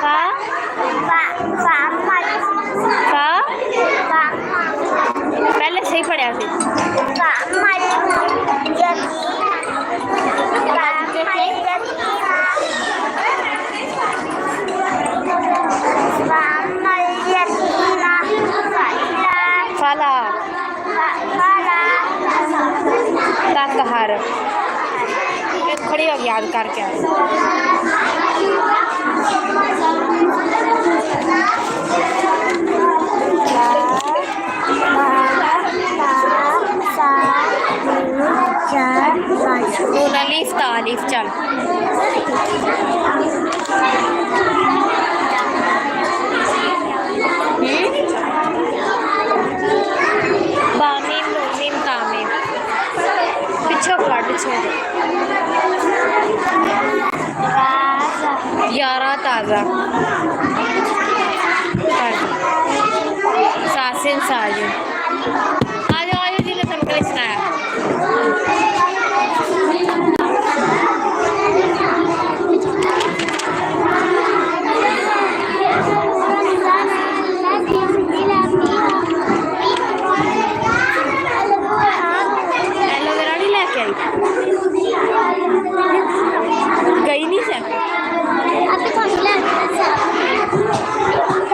फा पहले सही पढ़िया सी फला तकहर खड़ी हो याद करके अलीफ था अलीफ चल बामीम नूमीम कामीम पिछो पढ़ पिछो यारा ताज़ा सासिन साजू आज आज जी ने तुमको सुनाया गई नहीं से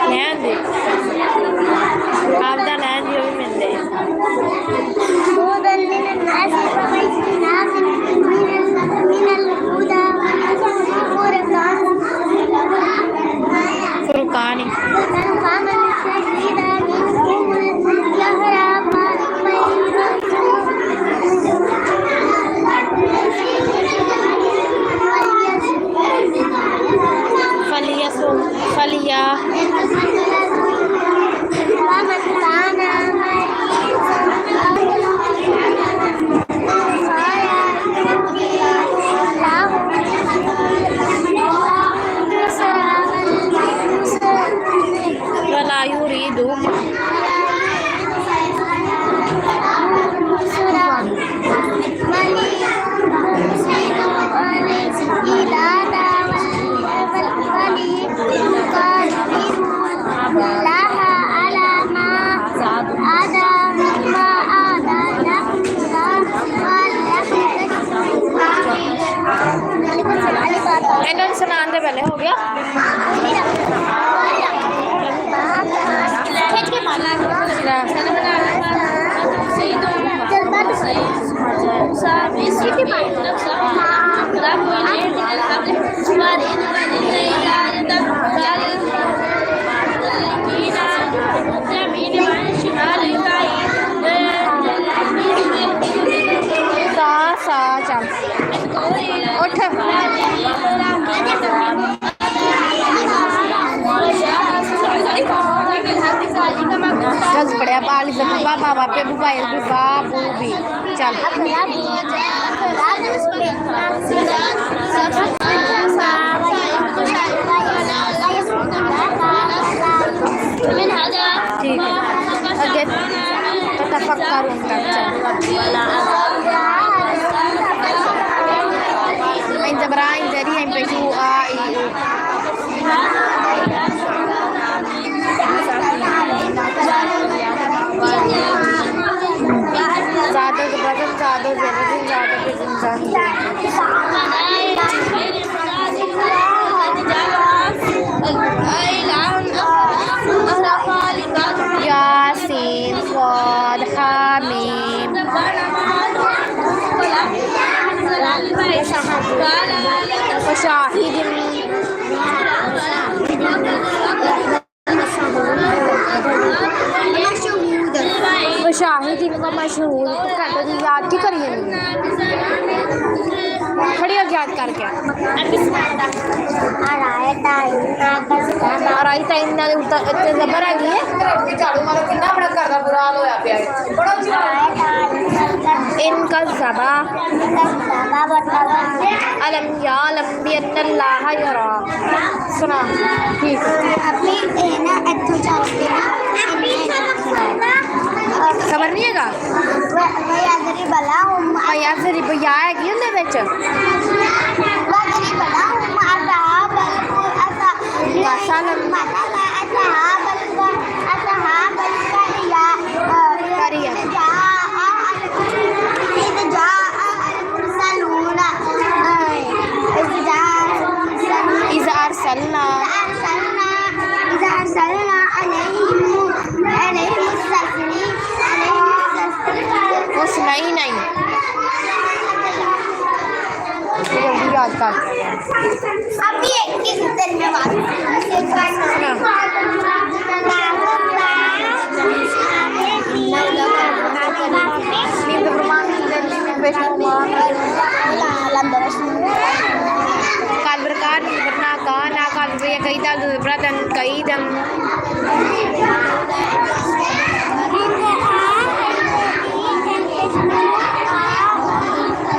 लैन दे आपदा लैन जो भी मिलते फुरकानी फलिया वला युरीदु इन्होंने सुनान दे पहले हो गया सा चल उठ गज पड़िया बाल बाबा बापे बुबाइल भी बाबू भी चल ठीक है आगे तफक्कर उनका इन जबरा इन जरी इन पेशु आ ज़्यादा जबरदस्त ज़्यादा ज़रूरी ज़्यादा पे इंसान यासीन स्वाद हामीम शाहिद शाहिद इनका मशहूर तो कहते थे याद की करिए खड़ी हो याद करके और आई टाइम ना इतने जबर आ गई है झाड़ू मारो कितना बड़ा करदा बुरा हाल होया पिया बड़ा इनका ज़बा अलम यालम बिअन्नल्लाह यरा सुना ठीक अपनी ना इत्थों चलते ना खबर नहीं हैगा मैं जरी भैया हैगी उंदे विच बस अरसलना उसनई नहीं जल्दी याद कर अभी एक ही दिन में बात Kalberkan bernaka nakal bria kaitan beratan kaitan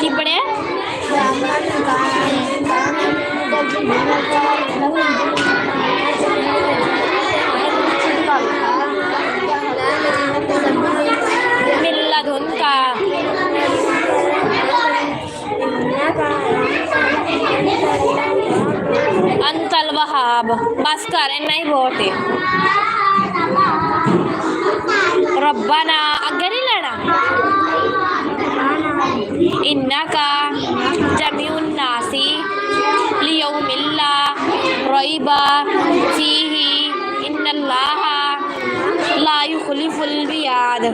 की पढ़े मिल्लदुन का अंतल वहाब बस कर नहीं बहुत है रब्बाना अगर ही लड़ा इन्ना का जमीउन नासी लियौमिल्ला रईबा फीही इन्नल्लाहा ला युखलिफुल मियाद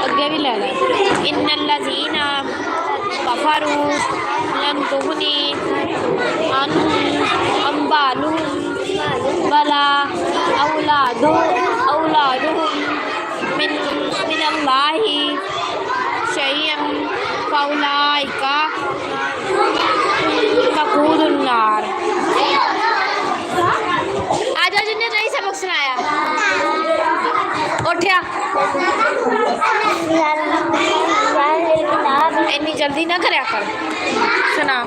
अगे भी लड़ा इन्नल्लज़ीना कफरू लन तुगनी अन्हुम अम्वालुहुम वला औलादुहुम मिनल्लाहि शैअन फउलाइका वक़ूदुन नार। आज जिन्हें नहीं सबक सुनाया उठिया इतनी जल्दी ना करया कर सुना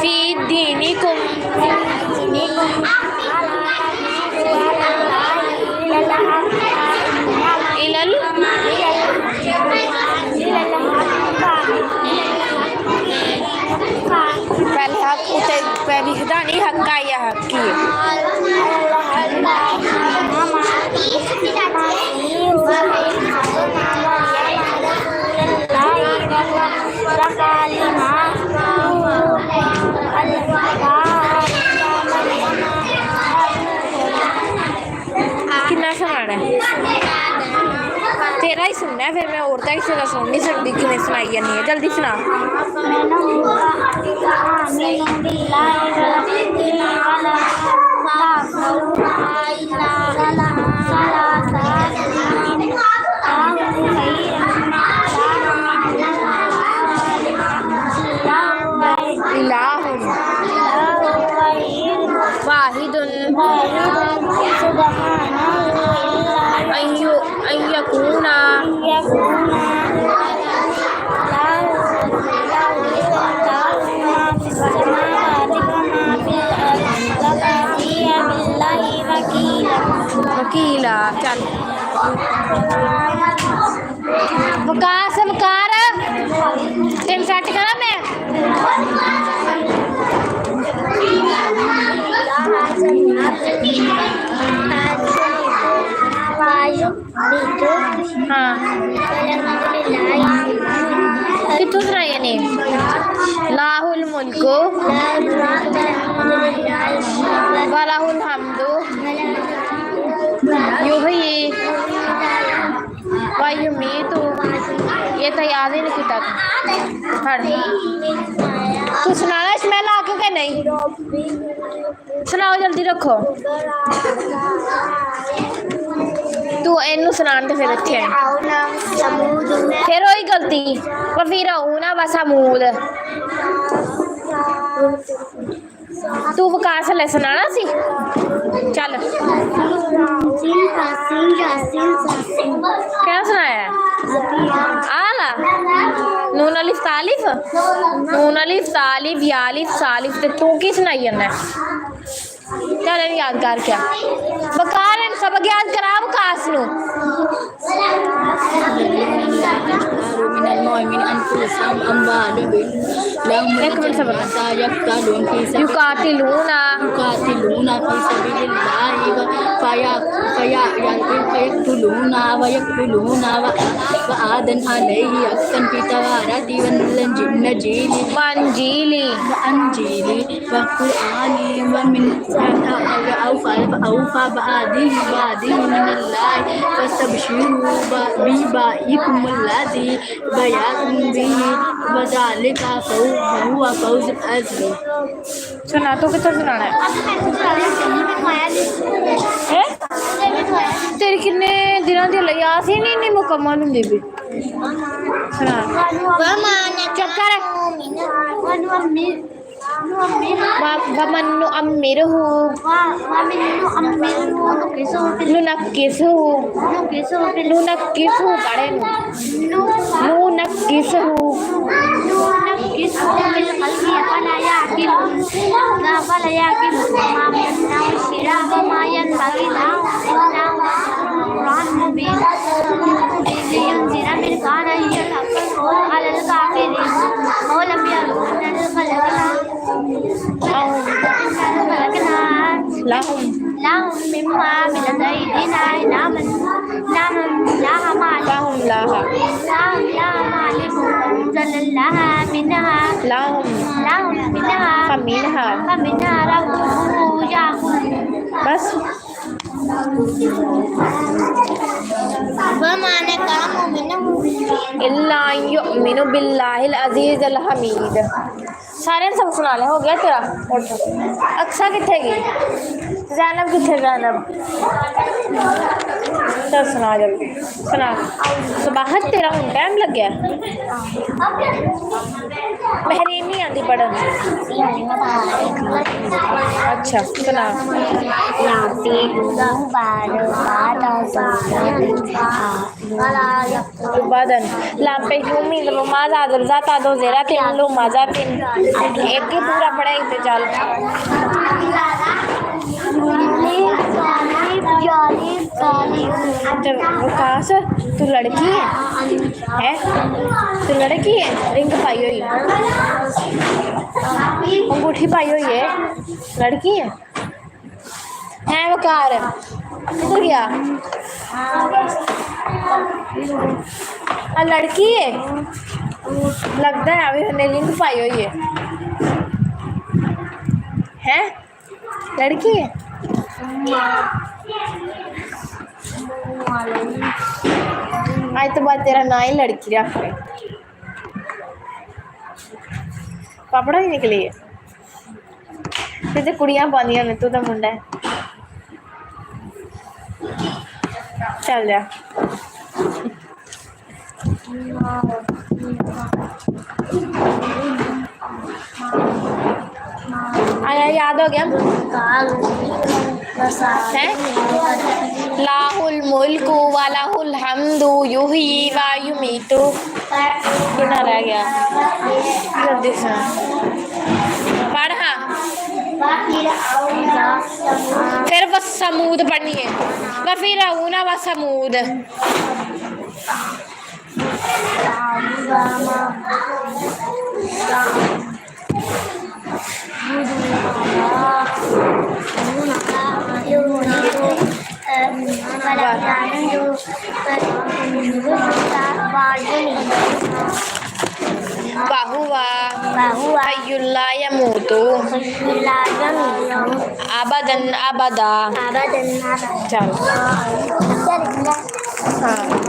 फी दीनिकुम इलल पहले हक उते पहली खुदा नहीं हक का या हक की कितना सुनाना है तेरा ही सुनना है फिर मैं और तक से सुन नहीं सकती किमें सुनाई नहीं है जल्दी सुना वाहिदुन अय्यकूना वकीला चल वकार तेन सेट करा मैं हाँ कितों सुनाया ने लाहुल मुल्को वलाहुल हम्दु युहयी व युमीतु ये तो याद ही नहीं किया तू सुनाना इसमें ला के नहीं सुनाओ जल्दी रखो तू इनू सुनान तो फिर अच्छे फिर वही गलती फिर ना बस अमूद तू वकार से सुनाना सी चल क्या सुनाया आला नून अलिफ तालिफ नून अलिफ तालिफ या अलिफ सालिफ ते तू की सुनाई जन्ना वाले याद कर क्या बकार सबक याद करा वकास नु एक मिनट सबक युकातिलूना वंजीली सुना तो कितना सुनाना है तेरी कितने दिनों दी याद ही नहीं मुकम्मल होंदी भी सुना चुप कर वमन्नु अम्मिरहु नुनक्किसहु पढ़े नुनक्किसहु lahum mimma min aydina naman laha lahum laha malikum zallallaha minha lahum minha faminha बस युमिनु बिल्लाहिल अजीज़िल हमीद सारे सब सुना ले हो गया तेरा अक्सा किथे गई ज़ैनब किथे ज़ैनब चल सुना जल्दी सुना सुबाहत तेरा हूँ टाइम लग गया महरीन नहीं आती पढ़न अच्छा सुना badan lampe yumi lumaza zata do zeratin lumazatin एक ही पूरा पढ़ा इतने चाल जब वकास तू लड़की है तू लड़की है रिंग पाई हुई अंगूठी पाई हुई है लड़की है वकार किधर गया लड़की है लगता है अभी हमने रिंग पाई हुई है लड़की है आज तो बात तेरा ना ही लड़की रख रहे पापड़ा ही निकली है तो कुड़ियां पादियां ने तू तो मुंडा है चल जा आया याद हो गया है लाहुल मुल्कु व लाहुल हम्दु युही व युमीतु कितना रह गया जल्दी से पढ़ हाँ फिर बस समूद पढ़नी है व फिर ऊना व समूद bahwa hayyul yamutu abadan abada चल हाँ